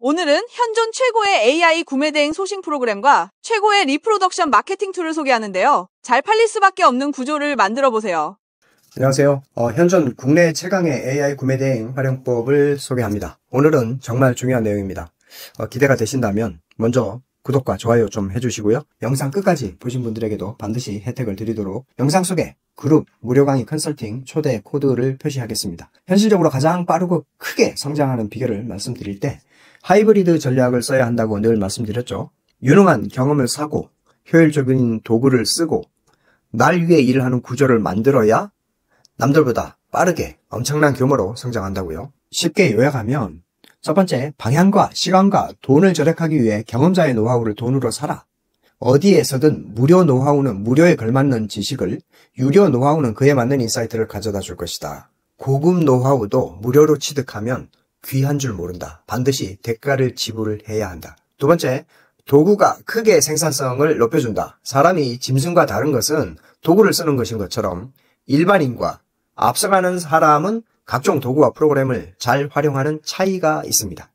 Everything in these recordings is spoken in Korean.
오늘은 현존 최고의 AI 구매 대행 소싱 프로그램과 최고의 리프로덕션 마케팅 툴을 소개하는데요. 잘 팔릴 수밖에 없는 구조를 만들어 보세요. 안녕하세요. 현존 국내 최강의 AI 구매 대행 활용법을 소개합니다. 오늘은 정말 중요한 내용입니다. 기대가 되신다면 먼저 구독과 좋아요 좀 해주시고요. 영상 끝까지 보신 분들에게도 반드시 혜택을 드리도록 영상 속에 그룹 무료 강의 컨설팅 초대 코드를 표시하겠습니다. 현실적으로 가장 빠르고 크게 성장하는 비결을 말씀드릴 때 하이브리드 전략을 써야 한다고 늘 말씀드렸죠. 유능한 경험을 사고 효율적인 도구를 쓰고 날 위해 일을 하는 구조를 만들어야 남들보다 빠르게 엄청난 규모로 성장한다고요. 쉽게 요약하면 첫 번째, 방향과 시간과 돈을 절약하기 위해 경험자의 노하우를 돈으로 사라. 어디에서든 무료 노하우는 무료에 걸맞는 지식을, 유료 노하우는 그에 맞는 인사이트를 가져다 줄 것이다. 고급 노하우도 무료로 취득하면 귀한 줄 모른다. 반드시 대가를 지불해야 한다. 두 번째, 도구가 크게 생산성을 높여준다. 사람이 짐승과 다른 것은 도구를 쓰는 것인 것처럼 일반인과 앞서가는 사람은 각종 도구와 프로그램을 잘 활용하는 차이가 있습니다.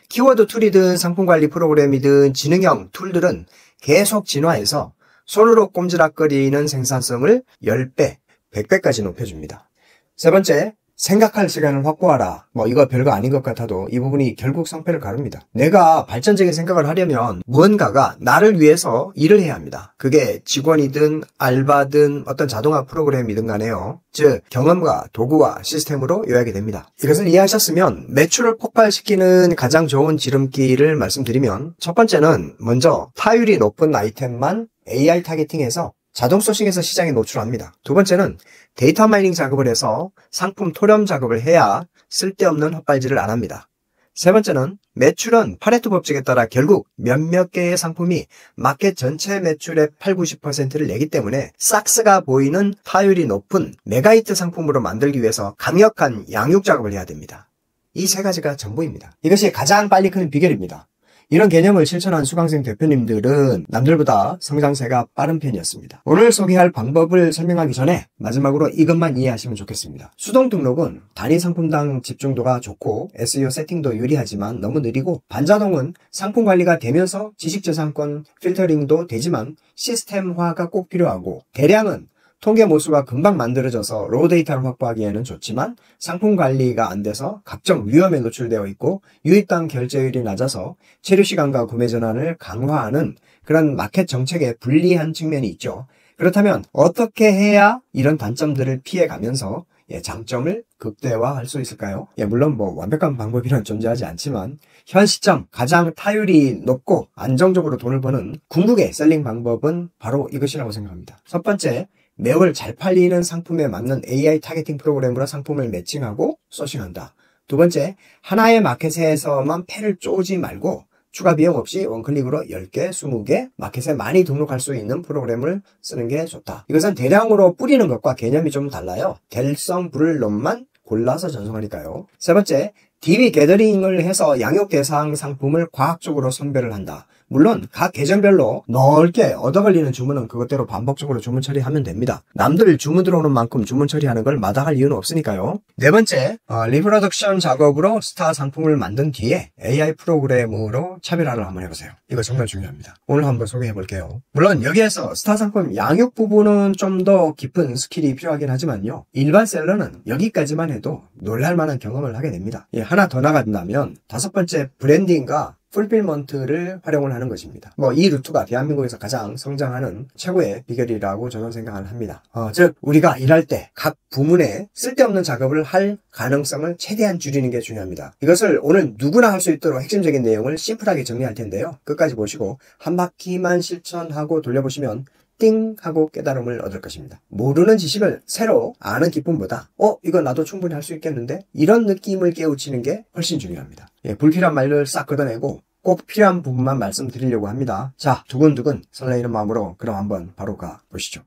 키워드 툴이든 상품관리 프로그램이든 지능형 툴들은 계속 진화해서 손으로 꼼지락거리는 생산성을 10배, 100배까지 높여줍니다. 세 번째, 생각할 시간을 확보하라. 이거 별거 아닌 것 같아도 이 부분이 결국 성패를 가릅니다. 내가 발전적인 생각을 하려면 무언가가 나를 위해서 일을 해야 합니다. 그게 직원이든 알바든 어떤 자동화 프로그램이든 간에요. 즉 경험과 도구와 시스템으로 요약이 됩니다. 이것을 이해하셨으면 매출을 폭발시키는 가장 좋은 지름길을 말씀드리면 첫 번째는 먼저 타율이 높은 아이템만 AI 타겟팅해서 자동 소싱해서 시장에 노출합니다. 두 번째는 데이터 마이닝 작업을 해서 상품 토렴 작업을 해야 쓸데없는 헛발질을 안 합니다. 세 번째는 매출은 파레토 법칙에 따라 결국 몇몇 개의 상품이 마켓 전체 매출의 80-90%를 내기 때문에 싹스가 보이는 타율이 높은 메가히트 상품으로 만들기 위해서 강력한 양육 작업을 해야 됩니다. 이 세 가지가 전부입니다. 이것이 가장 빨리 크는 비결입니다. 이런 개념을 실천한 수강생 대표님들은 남들보다 성장세가 빠른 편이었습니다. 오늘 소개할 방법을 설명하기 전에 마지막으로 이것만 이해하시면 좋겠습니다. 수동 등록은 단위 상품당 집중도가 좋고 SEO 세팅도 유리하지만 너무 느리고, 반자동은 상품 관리가 되면서 지식재산권 필터링도 되지만 시스템화가 꼭 필요하고, 대량은 통계 모수가 금방 만들어져서 로우 데이터를 확보하기에는 좋지만 상품 관리가 안 돼서 각종 위험에 노출되어 있고 유입당 결제율이 낮아서 체류 시간과 구매 전환을 강화하는 그런 마켓 정책에 불리한 측면이 있죠. 그렇다면 어떻게 해야 이런 단점들을 피해가면서 장점을 극대화할 수 있을까요? 물론 완벽한 방법이란 존재하지 않지만 현 시점 가장 타율이 높고 안정적으로 돈을 버는 궁극의 셀링 방법은 바로 이것이라고 생각합니다. 첫 번째, 매월 잘 팔리는 상품에 맞는 AI 타겟팅 프로그램으로 상품을 매칭하고 소싱한다. 두 번째, 하나의 마켓에서만 패를 쪼지 말고 추가 비용 없이 원클릭으로 10개, 20개 마켓에 많이 등록할 수 있는 프로그램을 쓰는 게 좋다. 이것은 대량으로 뿌리는 것과 개념이 좀 달라요. 될성 부를 놈만 골라서 전송하니까요. 세 번째, DB 게더링을 해서 양육 대상 상품을 과학적으로 선별을 한다. 물론 각 계정별로 넓게 얻어걸리는 주문은 그것대로 반복적으로 주문 처리하면 됩니다. 남들 주문 들어오는 만큼 주문 처리하는 걸 마다할 이유는 없으니까요. 네 번째, 리프로덕션 작업으로 스타 상품을 만든 뒤에 AI 프로그램으로 차별화를 한번 해보세요. 이거 정말 중요합니다. 오늘 한번 소개해 볼게요. 물론 여기에서 스타 상품 양육 부분은 좀 더 깊은 스킬이 필요하긴 하지만요, 일반 셀러는 여기까지만 해도 놀랄만한 경험을 하게 됩니다. 하나 더 나간다면 다섯 번째, 브랜딩과 풀필먼트를 활용을 하는 것입니다. 이 루트가 대한민국에서 가장 성장하는 최고의 비결이라고 저는 생각을 합니다. 즉 우리가 일할 때 각 부문에 쓸데없는 작업을 할 가능성을 최대한 줄이는 게 중요합니다. 이것을 오늘 누구나 할 수 있도록 핵심적인 내용을 심플하게 정리할 텐데요. 끝까지 보시고 한 바퀴만 실천하고 돌려보시면 띵 하고 깨달음을 얻을 것입니다. 모르는 지식을 새로 아는 기쁨보다 이거 나도 충분히 할 수 있겠는데? 이런 느낌을 깨우치는 게 훨씬 중요합니다. 불필요한 말을 싹 걷어내고 꼭 필요한 부분만 말씀드리려고 합니다. 자, 두근두근 설레이는 마음으로 그럼 한번 바로 가보시죠.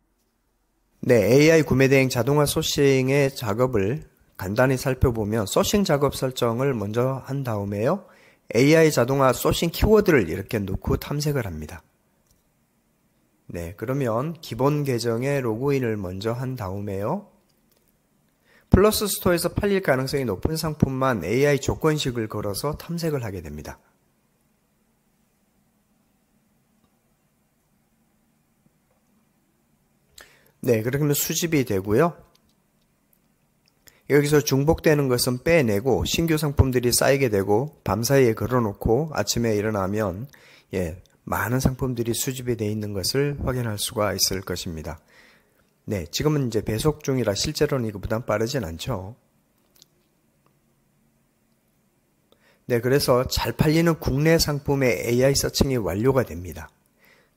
네, AI 구매 대행 자동화 소싱의 작업을 간단히 살펴보면 소싱 작업 설정을 먼저 한 다음에요, AI 자동화 소싱 키워드를 이렇게 넣고 탐색을 합니다. 네, 그러면 기본 계정에 로그인을 먼저 한 다음에요, 플러스 스토어에서 팔릴 가능성이 높은 상품만 AI 조건식을 걸어서 탐색을 하게 됩니다. 네, 그러면 수집이 되고요. 여기서 중복되는 것은 빼내고 신규 상품들이 쌓이게 되고 밤사이에 걸어놓고 아침에 일어나면 많은 상품들이 수집이 되어 있는 것을 확인할 수가 있을 것입니다. 네, 지금은 이제 배속 중이라 실제로는 이거보단 빠르진 않죠. 네, 그래서 잘 팔리는 국내 상품의 AI 서칭이 완료가 됩니다.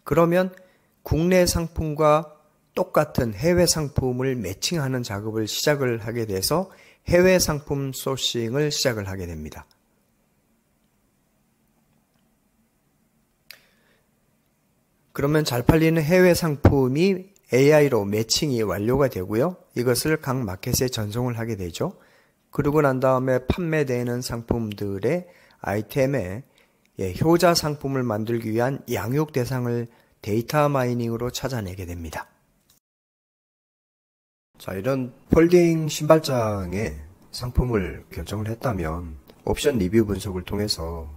그러면 국내 상품과 똑같은 해외 상품을 매칭하는 작업을 시작을 하게 돼서 해외 상품 소싱을 시작을 하게 됩니다. 그러면 잘 팔리는 해외 상품이 AI로 매칭이 완료가 되고요. 이것을 각 마켓에 전송을 하게 되죠. 그러고 난 다음에 판매되는 상품들의 아이템에 효자 상품을 만들기 위한 양육 대상을 데이터 마이닝으로 찾아내게 됩니다. 자, 이런 폴딩 신발장에 상품을 결정을 했다면 옵션 리뷰 분석을 통해서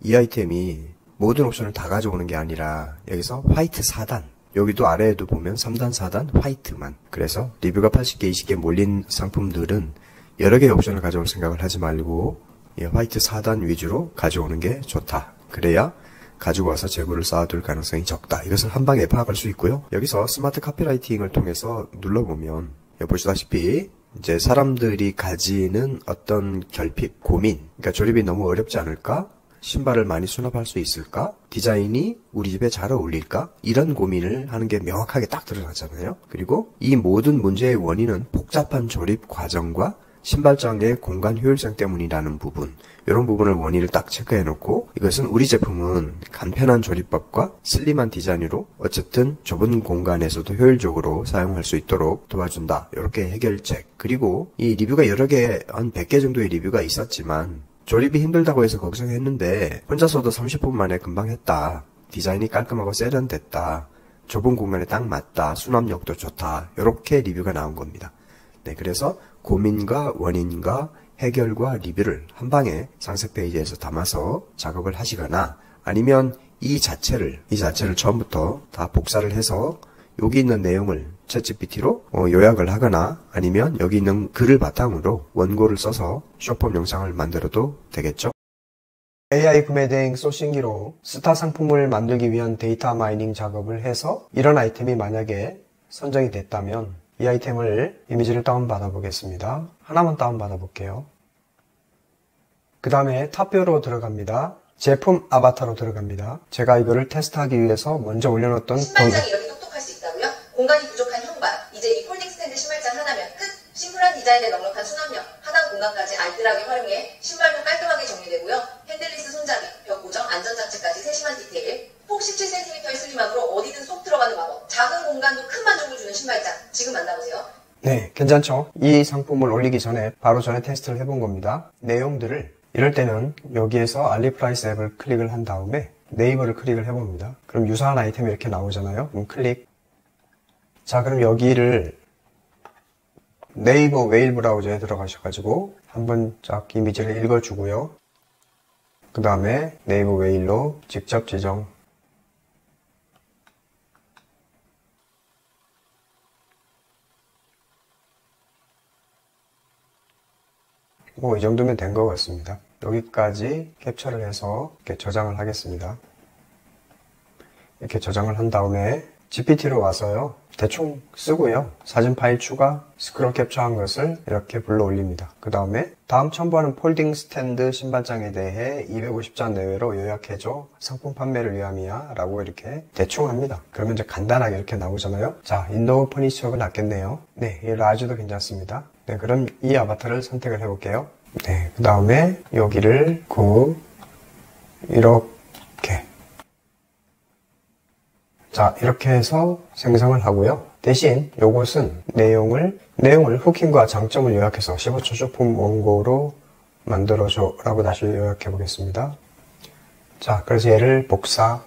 이 아이템이 모든 옵션을 다 가져오는 게 아니라 여기서 화이트 4단, 여기도 아래에도 보면 3단, 4단, 화이트만. 그래서 리뷰가 80개, 20개 몰린 상품들은 여러 개의 옵션을 가져올 생각을 하지 말고 화이트 4단 위주로 가져오는 게 좋다. 그래야 가지고 와서 재고를 쌓아둘 가능성이 적다. 이것을 한 방에 파악할 수 있고요. 여기서 스마트 카피라이팅을 통해서 눌러보면 보시다시피 이제 사람들이 가지는 어떤 결핍, 고민, 그러니까 조립이 너무 어렵지 않을까? 신발을 많이 수납할 수 있을까? 디자인이 우리 집에 잘 어울릴까? 이런 고민을 하는 게 명확하게 딱 드러나잖아요. 그리고 이 모든 문제의 원인은 복잡한 조립 과정과 신발장의 공간 효율성 때문이라는 부분, 이런 부분을 원인을 딱 체크해 놓고 이것은 우리 제품은 간편한 조립법과 슬림한 디자인으로 어쨌든 좁은 공간에서도 효율적으로 사용할 수 있도록 도와준다. 이렇게 해결책. 그리고 이 리뷰가 여러 개, 한 100개 정도의 리뷰가 있었지만 조립이 힘들다고 해서 걱정했는데 혼자서도 30분 만에 금방 했다. 디자인이 깔끔하고 세련됐다. 좁은 공간에 딱 맞다. 수납력도 좋다. 이렇게 리뷰가 나온 겁니다. 네, 그래서 고민과 원인과 해결과 리뷰를 한 방에 상세 페이지에서 담아서 작업을 하시거나 아니면 이 자체를 처음부터 다 복사를 해서 여기 있는 내용을 챗GPT로 요약을 하거나 아니면 여기 있는 글을 바탕으로 원고를 써서 쇼폼 영상을 만들어도 되겠죠. AI 구매 대행 소싱기로 스타 상품을 만들기 위한 데이터 마이닝 작업을 해서 이런 아이템이 만약에 선정이 됐다면 이 아이템을 이미지를 다운받아 보겠습니다. 하나만 다운받아 볼게요. 그 다음에 탑뷰로 들어갑니다. 제품 아바타로 들어갑니다. 제가 이거를 테스트하기 위해서 먼저 올려놓았던 신발장이 이렇게 똑똑할 수 있다고요? 공간이 부족한 현관, 이제 이 폴딩 스탠드 신발장 하나면 끝! 심플한 디자인에 넉넉한 수납력, 하단 공간까지 알뜰하게 활용해 신발도 깔끔하게 정리되고요. 핸들리스 손잡이, 벽 고정, 안전장치까지 세심한 디테일, 폭 17cm의 슬림함으로 어디든 쏙 들어가는 마법, 작은 공간도 큰 만족을 주는 신발장, 지금 만나보세요. 네, 괜찮죠? 이 상품을 올리기 전에 바로 전에 테스트를 해본 겁니다. 내용들을 이럴 때는 여기에서 알리프라이스 앱을 클릭을 한 다음에 네이버를 클릭을 해봅니다. 그럼 유사한 아이템이 이렇게 나오잖아요. 그럼 클릭. 자, 그럼 여기를 네이버 웨일 브라우저에 들어가셔가지고 한번 쫙 이미지를 읽어주고요. 그 다음에 네이버 웨일로 직접 지정. 이 정도면 된 것 같습니다. 여기까지 캡처를 해서 이렇게 저장을 하겠습니다. 이렇게 저장을 한 다음에 GPT로 와서요. 대충 쓰고요. 사진 파일 추가, 스크롤 캡처한 것을 이렇게 불러 올립니다. 그 다음에 다음 첨부하는 폴딩 스탠드 신발장에 대해 250자 내외로 요약해줘. 상품 판매를 위함이야. 라고 이렇게 대충 합니다. 그러면 이제 간단하게 이렇게 나오잖아요. 자, 인도어 퍼니처가 낫겠네요. 네, 이 라지도 괜찮습니다. 네, 그럼 이 아바타를 선택을 해볼게요. 네, 그 다음에 여기를 이렇게. 자, 이렇게 해서 생성을 하고요. 대신 요것은 내용을 후킹과 장점을 요약해서 15초 쇼폼 원고로 만들어줘 라고 다시 요약해 보겠습니다. 자, 그래서 얘를 복사.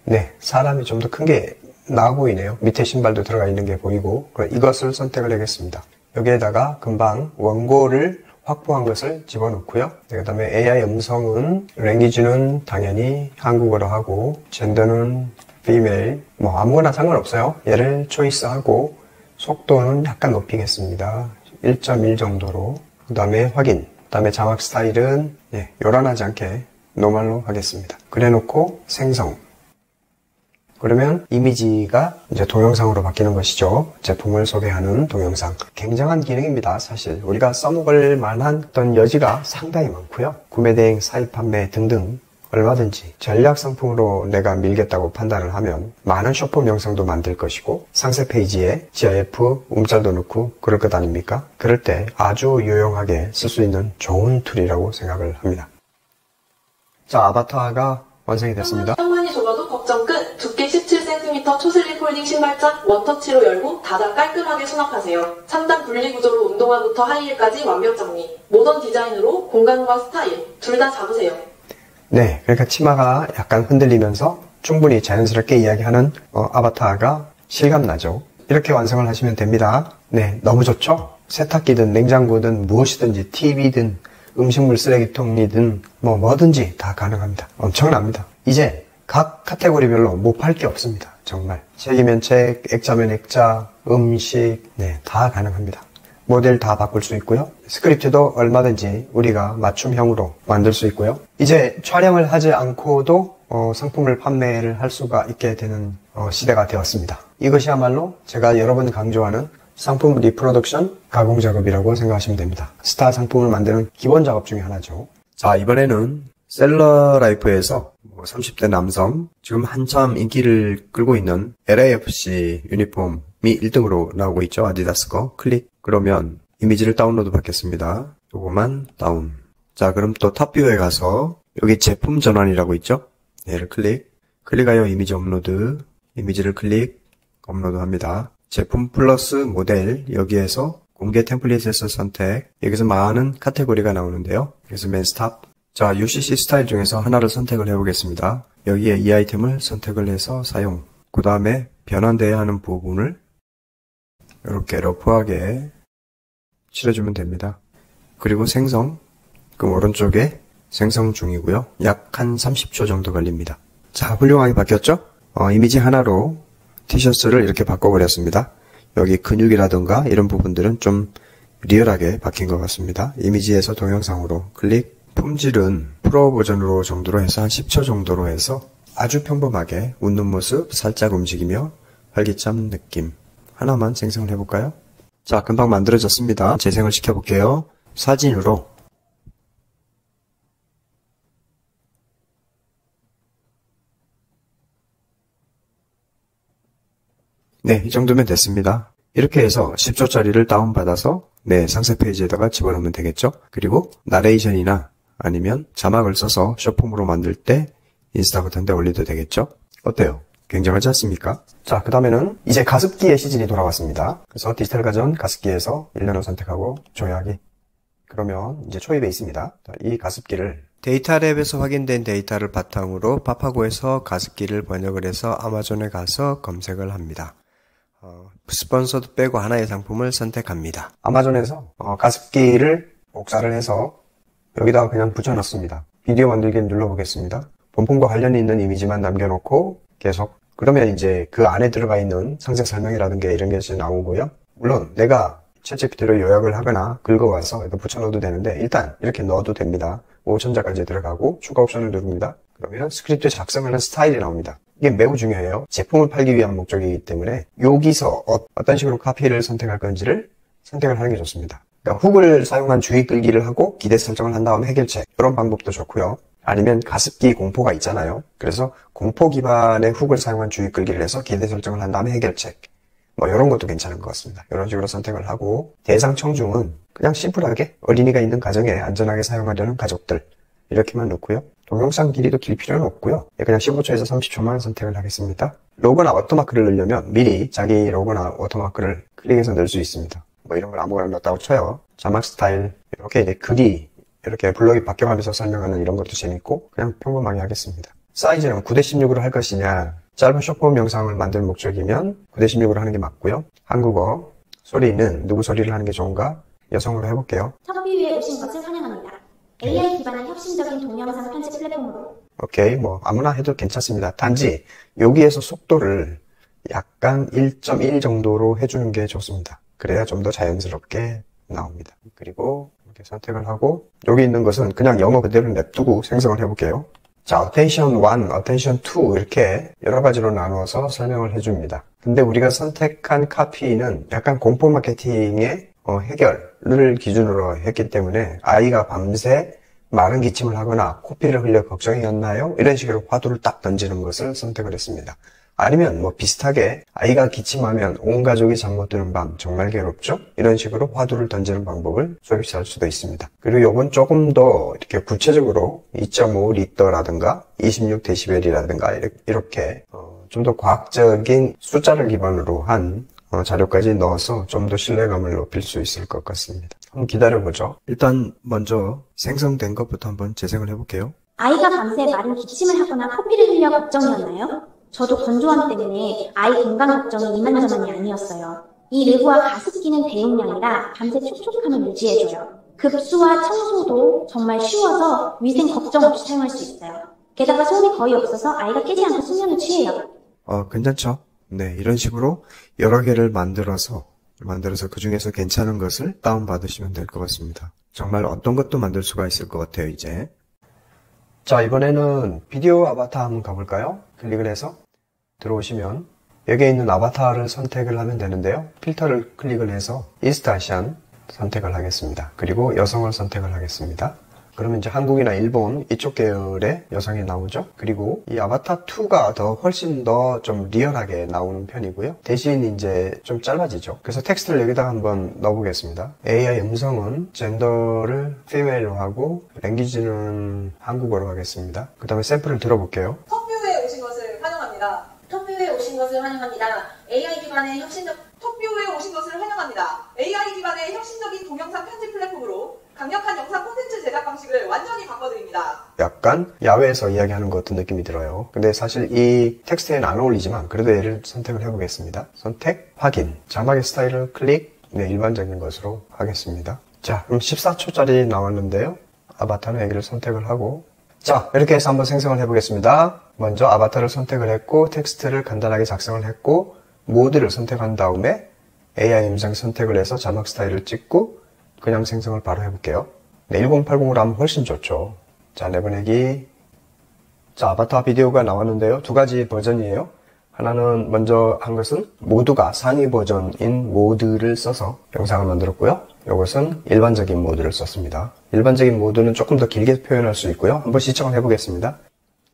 네, 사람이 좀 더 큰 게 나아 보이네요. 밑에 신발도 들어가 있는 게 보이고. 이것을 선택을 하겠습니다. 여기에다가 금방 원고를 확보한 것을 집어넣고요. 그 다음에 AI 음성은 랭귀지는 당연히 한국어로 하고 젠더는 female, 뭐 아무거나 상관없어요. 얘를 초이스하고 속도는 약간 높이겠습니다. 1.1 정도로. 그 다음에 확인. 그 다음에 자막 스타일은 요란하지 않게 노멀로 하겠습니다. 그래놓고 생성. 그러면 이미지가 이제 동영상으로 바뀌는 것이죠. 제품을 소개하는 동영상. 굉장한 기능입니다. 사실 우리가 써먹을 만한 어떤 여지가 상당히 많고요. 구매 대행, 사입 판매 등등 얼마든지 전략 상품으로 내가 밀겠다고 판단을 하면 많은 쇼폼 영상도 만들 것이고 상세 페이지에 GIF, 움짤도 넣고 그럴 것 아닙니까? 그럴 때 아주 유용하게 쓸 수 있는 좋은 툴이라고 생각을 합니다. 자, 아바타가 완성이 됐습니다. 현관이 좁아도 걱정 끝! 두께 17cm 초슬립 폴딩 신발장 원터치로 열고 닫아 깔끔하게 수납하세요. 3단 분리 구조로 운동화부터 하이힐까지 완벽 정리. 모던 디자인으로 공간과 스타일 둘 다 잡으세요. 네, 그러니까 치마가 약간 흔들리면서 충분히 자연스럽게 이야기하는 아바타가 실감나죠. 이렇게 완성을 하시면 됩니다. 네, 너무 좋죠? 세탁기든 냉장고든 무엇이든지 TV든 음식물 쓰레기통이든 뭐든지 다 가능합니다. 엄청납니다. 이제 각 카테고리별로 못 팔 게 없습니다. 정말 책이면 책, 액자면 액자, 음식 다 가능합니다. 모델 다 바꿀 수 있고요. 스크립트도 얼마든지 우리가 맞춤형으로 만들 수 있고요. 이제 촬영을 하지 않고도 상품을 판매를 할 수가 있게 되는 시대가 되었습니다. 이것이야말로 제가 여러 번 강조하는 상품 리프로덕션 가공 작업이라고 생각하시면 됩니다. 스타 상품을 만드는 기본 작업 중에 하나죠. 자, 이번에는 셀러라이프에서 30대 남성, 지금 한참 인기를 끌고 있는 LAFC 유니폼이 1등으로 나오고 있죠. 아디다스 거. 클릭. 그러면 이미지를 다운로드 받겠습니다. 요거만 다운. 자, 그럼 또 탑뷰에 가서 여기 제품 전환이라고 있죠. 얘를 클릭하여 이미지 업로드. 이미지를 클릭, 업로드 합니다. 제품 플러스 모델, 여기에서 공개 템플릿에서 선택. 여기서 많은 카테고리가 나오는데요. 여기서 맨 스탑. 자, UCC 스타일 중에서 하나를 선택을 해보겠습니다. 여기에 이 아이템을 선택을 해서 사용. 그 다음에 변환되어야 하는 부분을 이렇게 러프하게 칠해주면 됩니다. 그리고 생성. 그럼 오른쪽에 생성 중이고요. 약 한 30초 정도 걸립니다. 자, 훌륭하게 바뀌었죠? 이미지 하나로 티셔츠를 이렇게 바꿔버렸습니다. 여기 근육이라든가 이런 부분들은 좀 리얼하게 바뀐 것 같습니다. 이미지에서 동영상으로 클릭. 품질은 프로 버전으로 정도로 해서 한 10초 정도로 해서 아주 평범하게 웃는 모습 살짝 움직이며 활기찬 느낌. 하나만 생성을 해볼까요? 자, 금방 만들어졌습니다. 재생을 시켜볼게요. 사진으로 네, 이 정도면 됐습니다. 이렇게 해서 10초짜리를 다운받아서 상세 페이지에다가 집어넣으면 되겠죠? 그리고 나레이션이나 아니면 자막을 써서 숏폼으로 만들 때 인스타 같은 데 올려도 되겠죠? 어때요? 굉장하지 않습니까? 자, 그 다음에는 이제 가습기의 시즌이 돌아왔습니다. 그래서 디지털 가전 가습기에서 1년을 선택하고 조회하기. 그러면 이제 초입에 있습니다. 이 가습기를 데이터 랩에서 확인된 데이터를 바탕으로 파파고에서 가습기를 번역을 해서 아마존에 가서 검색을 합니다. 스폰서도 빼고 하나의 상품을 선택합니다. 아마존에서 가습기를 복사를 해서 여기다가 그냥 붙여놨습니다. 비디오 만들기를 눌러보겠습니다. 본품과 관련이 있는 이미지만 남겨놓고 계속. 그러면 이제 그 안에 들어가 있는 상세 설명이라든가 이런 게 나오고요. 물론 내가 챗GPT로 요약을 하거나 긁어와서 붙여넣어도 되는데 일단 이렇게 넣어도 됩니다. 5천자까지 들어가고 추가 옵션을 누릅니다. 그러면 스크립트 작성하는 스타일이 나옵니다. 이게 매우 중요해요. 제품을 팔기 위한 목적이기 때문에 여기서 어떤 식으로 카피를 선택할 건지를 선택을 하는 게 좋습니다. 그러니까 훅을 사용한 주의 끌기를 하고 기대 설정을 한 다음에 해결책. 이런 방법도 좋고요. 아니면 가습기 공포가 있잖아요. 그래서 공포 기반의 훅을 사용한 주의 끌기를 해서 기대 설정을 한 다음에 해결책. 이런 것도 괜찮은 것 같습니다. 이런 식으로 선택을 하고 대상 청중은 그냥 심플하게 어린이가 있는 가정에 안전하게 사용하려는 가족들 이렇게만 넣고요. 동영상 길이도 길 필요는 없고요. 그냥 15초에서 30초만 선택을 하겠습니다. 로고나 워터마크를 넣으려면 미리 자기 로고나 워터마크를 클릭해서 넣을 수 있습니다. 이런 걸 아무거나 넣었다고 쳐요. 자막 스타일 이렇게 이제 글이 이렇게 블럭이 바뀌어가면서 설명하는 이런 것도 재밌고 그냥 평범하게 하겠습니다. 사이즈는 9:16으로 할 것이냐, 짧은 숏폼 영상을 만들 목적이면 9:16으로 하는 게 맞고요. 한국어 소리는 누구 소리를 하는 게 좋은가? 여성으로 해볼게요. 턱뷰에 오신 것을 환영합니다. AI 기반의 혁신적인 동영상 편집 플랫폼으로 오케이, 뭐 아무나 해도 괜찮습니다. 단지 여기에서 속도를 약간 1.1 정도로 해주는 게 좋습니다. 그래야 좀 더 자연스럽게 나옵니다. 그리고 이렇게 선택을 하고 여기 있는 것은 그냥 영어 그대로 냅두고 생성을 해볼게요. 자, attention 1, attention 2 이렇게 여러 가지로 나누어서 설명을 해줍니다. 근데 우리가 선택한 카피는 약간 공포 마케팅의 해결을 기준으로 했기 때문에 아이가 밤새 마른 기침을 하거나 코피를 흘려 걱정이었나요? 이런 식으로 화두를 딱 던지는 것을 선택을 했습니다. 아니면 뭐 비슷하게 아이가 기침하면 온 가족이 잠 못 드는 밤 정말 괴롭죠? 이런 식으로 화두를 던지는 방법을 소비할 수도 있습니다. 그리고 이건 조금 더 이렇게 구체적으로 2.5리터라든가 26데시벨이라든가 이렇게 좀 더 과학적인 숫자를 기반으로 한 자료까지 넣어서 좀 더 신뢰감을 높일 수 있을 것 같습니다. 한번 기다려보죠. 일단 먼저 생성된 것부터 한번 재생을 해볼게요. 아이가 밤새 마른 기침을 하거나 코피를 흘려 걱정이었나요? 저도 건조함 때문에 아이 건강 걱정이 이만저만이 아니었어요. 이 르브와 가습기는 대용량이라 밤새 촉촉함을 유지해줘요. 급수와 청소도 정말 쉬워서 위생 걱정 없이 사용할 수 있어요. 게다가 소음이 거의 없어서 아이가 깨지 않고 숙면을 취해요. 괜찮죠? 네, 이런 식으로 여러 개를 만들어서 그 중에서 괜찮은 것을 다운받으시면 될 것 같습니다. 정말 어떤 것도 만들 수가 있을 것 같아요, 이제. 자, 이번에는 비디오 아바타 한번 가볼까요? 클릭을 해서 들어오시면 여기에 있는 아바타를 선택을 하면 되는데요. 필터를 클릭을 해서 이스트 아시안 선택을 하겠습니다. 그리고 여성을 선택을 하겠습니다. 그러면 이제 한국이나 일본 이쪽 계열의 여성이 나오죠. 그리고 이 아바타 2가 훨씬 더 좀 리얼하게 나오는 편이고요. 대신 이제 좀 짧아지죠. 그래서 텍스트를 여기다 한번 넣어보겠습니다. AI 음성은 젠더를 피메일로 하고 랭귀지는 한국어로 하겠습니다. 그 다음에 샘플을 들어볼게요. 턱뷰에 오신 것을 환영합니다. 턱뷰에 오신 것을 환영합니다. AI 기반의 혁신적인 동영상 편집 플랫폼으로 강력한 영상 콘텐츠 제작 방식을 완전히 바꿔드립니다. 약간 야외에서 이야기하는 것 같은 느낌이 들어요. 근데 사실 이 텍스트에는 안 어울리지만 그래도 얘를 선택을 해보겠습니다. 선택, 확인, 자막의 스타일을 클릭, 네, 일반적인 것으로 하겠습니다. 자, 그럼 14초짜리 나왔는데요. 아바타는 여기를 선택을 하고 자, 이렇게 해서 한번 생성을 해보겠습니다. 먼저 아바타를 선택을 했고 텍스트를 간단하게 작성을 했고 모드를 선택한 다음에 AI 음성 선택을 해서 자막 스타일을 찍고 그냥 생성을 바로 해볼게요. 네, 1080으로 하면 훨씬 좋죠. 자, 내보내기. 자, 아바타 비디오가 나왔는데요. 두 가지 버전이에요. 하나는 먼저 한 것은 모두가 상위 버전인 모드를 써서 영상을 만들었고요. 이것은 일반적인 모드를 썼습니다. 일반적인 모드는 조금 더 길게 표현할 수 있고요. 한번 시청을 해보겠습니다.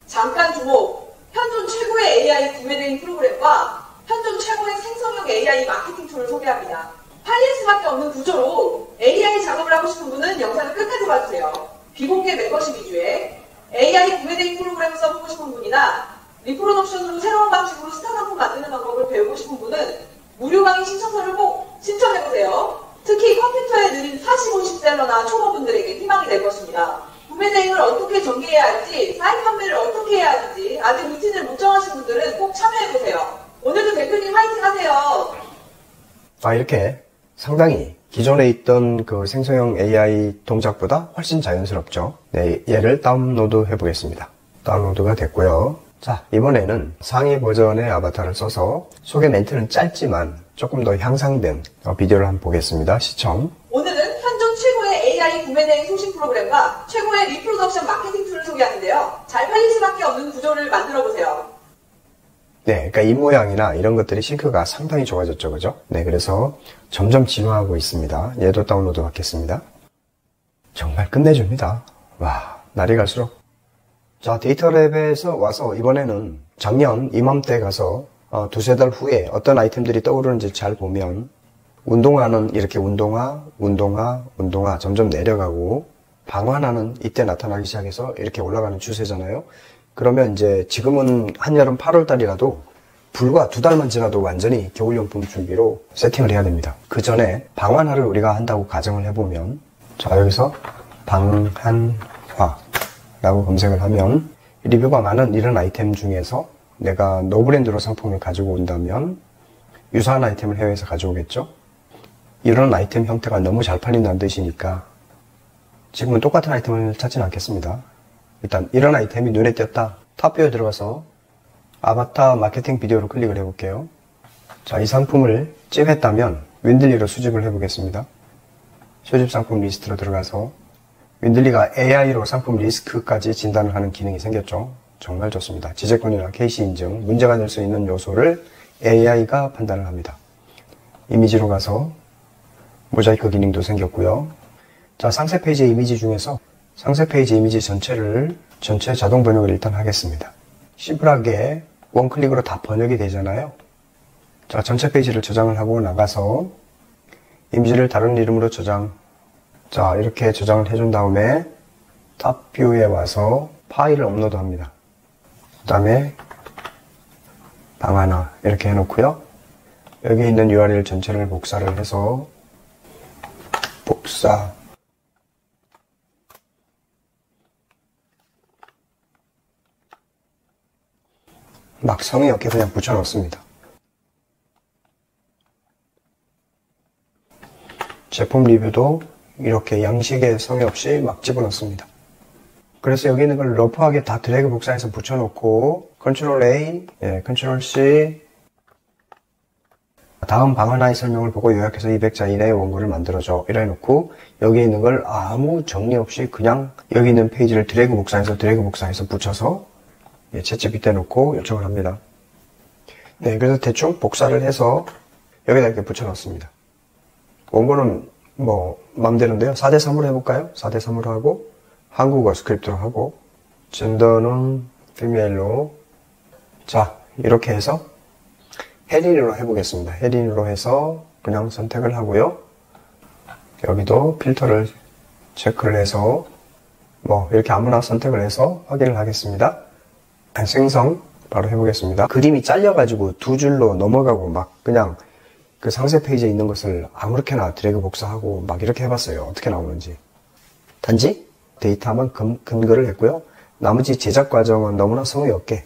잠깐 주목! 현존 최고의 AI 구매대행 프로그램과 현존 최고의 생성형 AI 마케팅 툴을 소개합니다. 팔릴 수밖에 없는 구조로 AI 작업을 하고 싶은 분은 영상을 끝까지 봐주세요. 비공개 멤버십 위주의 AI 구매대행 프로그램을 써보고 싶은 분이나 리프로덕션으로 새로운 방식으로 스타 상품 만드는 방법을 배우고 싶은 분은 무료 강의 신청서를 꼭 신청해보세요. 특히 컴퓨터에 느린 40, 50셀러나 초보분들에게 희망이 될 것입니다. 구매 대행을 어떻게 전개해야 할지, 사입 판매를 어떻게 해야 하는지 아직 루틴을 못 정하신 분들은 꼭 참여해보세요. 오늘도 대표님 화이팅 하세요. 이렇게 상당히 기존에 있던 그 생성형 AI 동작보다 훨씬 자연스럽죠. 네, 얘를 다운로드 해보겠습니다. 다운로드가 됐고요. 자, 이번에는 상위 버전의 아바타를 써서 소개 멘트는 짧지만 조금 더 향상된 비디오를 한번 보겠습니다. 시청. 오늘은 현존 최고의 AI 구매대행 소싱 프로그램과 최고의 리프로덕션 마케팅 툴을 소개하는데요. 잘 팔릴 수밖에 없는 구조를 만들어보세요. 네, 그러니까 이 모양이나 이런 것들이 싱크가 상당히 좋아졌죠, 그죠? 네, 그래서 점점 진화하고 있습니다. 얘도 다운로드 받겠습니다. 정말 끝내줍니다. 와, 날이 갈수록. 자, 데이터랩에서 와서 이번에는 작년 이맘때 가서 두세 달 후에 어떤 아이템들이 떠오르는지 잘 보면 운동화는 이렇게 운동화 점점 내려가고 방환화는 이때 나타나기 시작해서 이렇게 올라가는 추세잖아요. 그러면 이제 지금은 한여름 8월달이라도 불과 2달만 지나도 완전히 겨울용품 준비로 세팅을 해야 됩니다. 그 전에 방환화를 우리가 한다고 가정을 해보면 자, 여기서 방한화 라고 검색을 하면 리뷰가 많은 이런 아이템 중에서 내가 노브랜드로 상품을 가지고 온다면 유사한 아이템을 해외에서 가져오겠죠. 이런 아이템 형태가 너무 잘 팔린다는 뜻이니까 지금은 똑같은 아이템을 찾지는 않겠습니다. 일단 이런 아이템이 눈에 띄었다. 탑뷰에 들어가서 아바타 마케팅 비디오로 클릭을 해볼게요. 자, 이 상품을 찝했다면 윈들리로 수집을 해보겠습니다. 수집 상품 리스트로 들어가서 윈들리가 AI로 상품 리스크까지 진단을 하는 기능이 생겼죠. 정말 좋습니다. 지재권이나 KC 인증, 문제가 될 수 있는 요소를 AI가 판단을 합니다. 이미지로 가서 모자이크 기능도 생겼고요. 자, 상세 페이지 이미지 중에서 상세 페이지 이미지 전체 자동 번역을 일단 하겠습니다. 심플하게 원클릭으로 다 번역이 되잖아요. 자, 전체 페이지를 저장을 하고 나가서 이미지를 다른 이름으로 저장. 자, 이렇게 저장을 해준 다음에 탑뷰에 와서 파일을 업로드 합니다. 그 다음에 방 하나 이렇게 해놓고요. 여기 있는 URL 전체를 복사를 해서 복사. 막 성의 없게 그냥 붙여넣습니다. 제품 리뷰도 이렇게 양식에 성의 없이 막 집어넣습니다. 그래서 여기 있는 걸 러프하게 다 드래그 복사해서 붙여놓고 컨트롤 A, 컨트롤 C. 다음 방 하나의 설명을 보고 요약해서 200자 이내의 원고를 만들어줘. 이래 놓고 여기 있는 걸 아무 정리 없이 그냥 여기 있는 페이지를 드래그 복사해서 붙여서 챗GPT에 놓고 요청을 합니다. 네, 그래서 대충 복사를 해서 여기다 이렇게 붙여넣습니다. 원고는 뭐 맘대로인데요. 4대3으로 해볼까요? 4대3으로 하고 한국어 스크립트로 하고 젠더는 피메일로. 자, 이렇게 해서 혜린으로 해보겠습니다. 혜린으로 해서 그냥 선택을 하고요. 여기도 필터를 체크를 해서 뭐 이렇게 아무나 선택을 해서 확인을 하겠습니다. 생성 바로 해보겠습니다. 그림이 잘려가지고 두 줄로 넘어가고 막 그냥 그 상세 페이지에 있는 것을 아무렇게나 드래그 복사하고 막 이렇게 해봤어요. 어떻게 나오는지. 단지 데이터만 근거를 했고요. 나머지 제작 과정은 너무나 성의 없게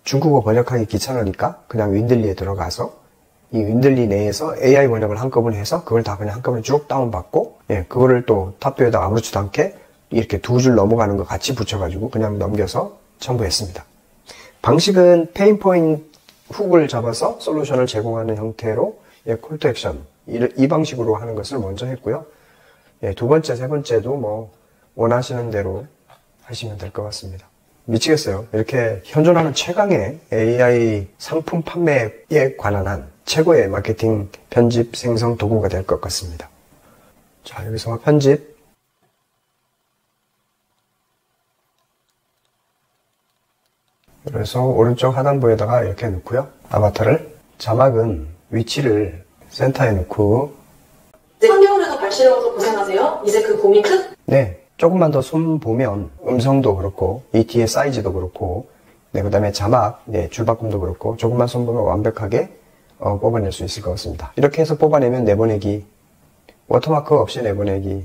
중국어 번역하기 귀찮으니까 그냥 윈들리에 들어가서 이 윈들리 내에서 AI 번역을 한꺼번에 해서 그걸 다 그냥 한꺼번에 쭉 다운받고 그거를 또 탑뷰에다 아무렇지도 않게 이렇게 두 줄 넘어가는 거 같이 붙여가지고 그냥 넘겨서 첨부했습니다. 방식은 페인포인트 훅을 잡아서 솔루션을 제공하는 형태로 콜투 액션 이 방식으로 하는 것을 먼저 했고요. 두 번째, 세 번째도 뭐 원하시는 대로 하시면 될 것 같습니다. 미치겠어요. 이렇게 현존하는 최강의 AI 상품 판매에 관한 한 최고의 마케팅 편집 생성 도구가 될 것 같습니다. 자, 여기서 편집. 그래서 오른쪽 하단부에다가 이렇게 놓고요. 아바타를. 자막은 위치를 센터에 놓고. 3개월에도 발시려워서 고생하세요. 이제 그 봄이 끝? 네. 조금만 더 손 보면 음성도 그렇고 이 뒤에 사이즈도 그렇고 그 다음에 자막, 줄바꿈도 그렇고 조금만 손 보면 완벽하게 뽑아낼 수 있을 것 같습니다. 이렇게 해서 뽑아내면 내보내기, 워터마크 없이 내보내기.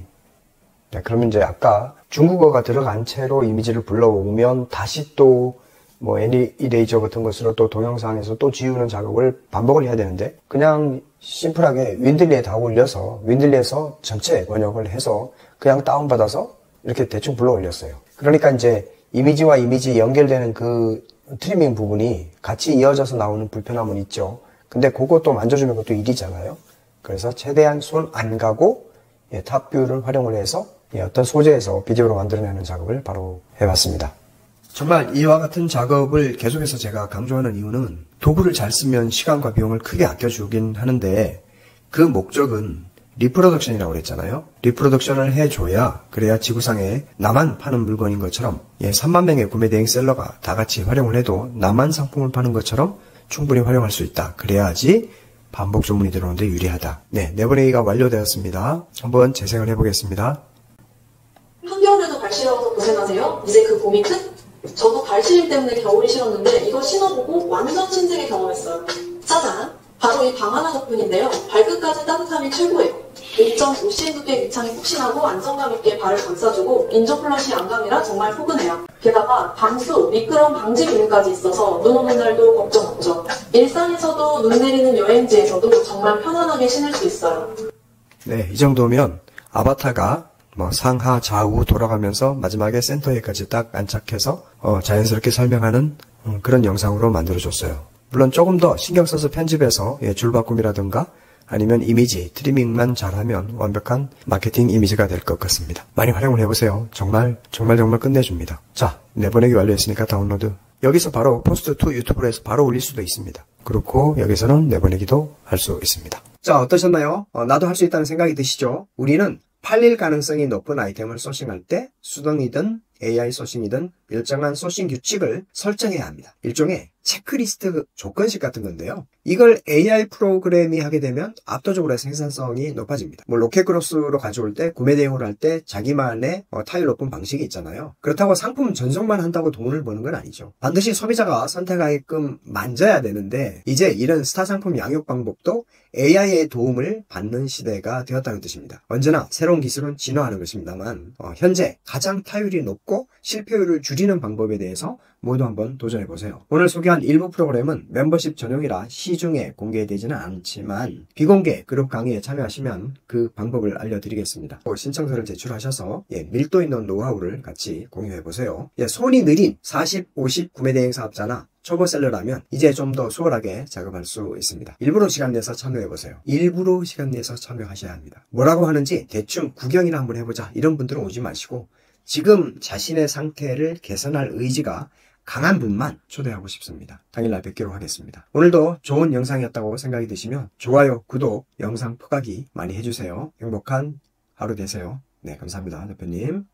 그러면 이제 아까 중국어가 들어간 채로 이미지를 불러오면 다시 또 뭐 이레이저 같은 것으로 또 동영상에서 또 지우는 작업을 반복을 해야 되는데 그냥 심플하게 윈들리에 다 올려서 윈들리에서 전체 번역을 해서 그냥 다운받아서 이렇게 대충 불러 올렸어요. 그러니까 이제 이미지와 이미지 연결되는 그 트리밍 부분이 같이 이어져서 나오는 불편함은 있죠. 근데 그것도 만져주는 것도 일이잖아요. 그래서 최대한 손 안 가고 탑뷰를 활용을 해서 어떤 소재에서 비디오로 만들어내는 작업을 바로 해봤습니다. 정말 이와 같은 작업을 계속해서 제가 강조하는 이유는 도구를 잘 쓰면 시간과 비용을 크게 아껴주긴 하는데 그 목적은 리프로덕션이라고 그랬잖아요. 리프로덕션을 해줘야 그래야 지구상에 나만 파는 물건인 것처럼 3만 명의 구매 대행 셀러가 다 같이 활용을 해도 나만 상품을 파는 것처럼 충분히 활용할 수 있다. 그래야지 반복 주문이 들어오는데 유리하다. 네, 내보내기가 완료되었습니다. 한번 재생을 해보겠습니다. 한겨울에도 발시려워서 고생하세요. 이제 그 봄이 끝? 저도 발시림 때문에 겨울이 싫었는데 이거 신어보고 완전 신세계 경험했어요. 짜잔! 바로 이 방 하나 덕분인데요. 발끝까지 따뜻함이 최고예요. 5.5cm 두께 밑창이 푹신하고 안정감 있게 발을 감싸주고 인조 플러시 안감이라 정말 포근해요. 게다가 방수, 미끄럼 방지 기능까지 있어서 눈 오는 날도 걱정 없죠. 일상에서도 눈 내리는 여행지에서도 정말 편안하게 신을 수 있어요. 네, 이 정도면 아바타가 뭐 상하 좌우 돌아가면서 마지막에 센터에까지 딱 안착해서 자연스럽게 설명하는 그런 영상으로 만들어줬어요. 물론 조금 더 신경 써서 편집해서 줄바꿈이라든가 아니면 이미지 트리밍만 잘하면 완벽한 마케팅 이미지가 될 것 같습니다. 많이 활용을 해보세요. 정말 끝내줍니다. 자, 내보내기 완료했으니까 다운로드. 여기서 바로 포스트 투 유튜브로 해서 바로 올릴 수도 있습니다. 그렇고 여기서는 내보내기도 할 수 있습니다. 자, 어떠셨나요? 나도 할 수 있다는 생각이 드시죠? 우리는 팔릴 가능성이 높은 아이템을 소싱할 때 수동이든 AI 소싱이든 일정한 소싱 규칙을 설정해야 합니다. 일종의 체크리스트 조건식 같은 건데요. 이걸 AI 프로그램이 하게 되면 압도적으로 생산성이 높아집니다. 뭐 로켓크로스로 가져올 때 구매 대행을 할 때 자기만의 타율 높은 방식이 있잖아요. 그렇다고 상품 전송만 한다고 돈을 버는 건 아니죠. 반드시 소비자가 선택하게끔 만져야 되는데 이제 이런 스타 상품 양육 방법도 AI의 도움을 받는 시대가 되었다는 뜻입니다. 언제나 새로운 기술은 진화하는 것입니다만 현재 가장 타율이 높고 실패율을 줄이는 방법에 대해서 모두 한번 도전해보세요. 오늘 소개한 일부 프로그램은 멤버십 전용이라 시중에 공개되지는 않지만 비공개 그룹 강의에 참여하시면 그 방법을 알려드리겠습니다. 신청서를 제출하셔서 밀도 있는 노하우를 같이 공유해보세요. 손이 느린 40, 50 구매대행 사업자나 초보셀러라면 이제 좀 더 수월하게 작업할 수 있습니다. 일부러 시간 내서 참여해보세요. 일부러 시간 내서 참여하셔야 합니다. 뭐라고 하는지 대충 구경이나 한번 해보자 이런 분들은 오지 마시고 지금 자신의 상태를 개선할 의지가 강한 분만 초대하고 싶습니다. 당일날 뵙기로 하겠습니다. 오늘도 좋은 영상이었다고 생각이 드시면 좋아요, 구독, 영상 포각이 많이 해주세요. 행복한 하루 되세요. 네, 감사합니다. 대표님.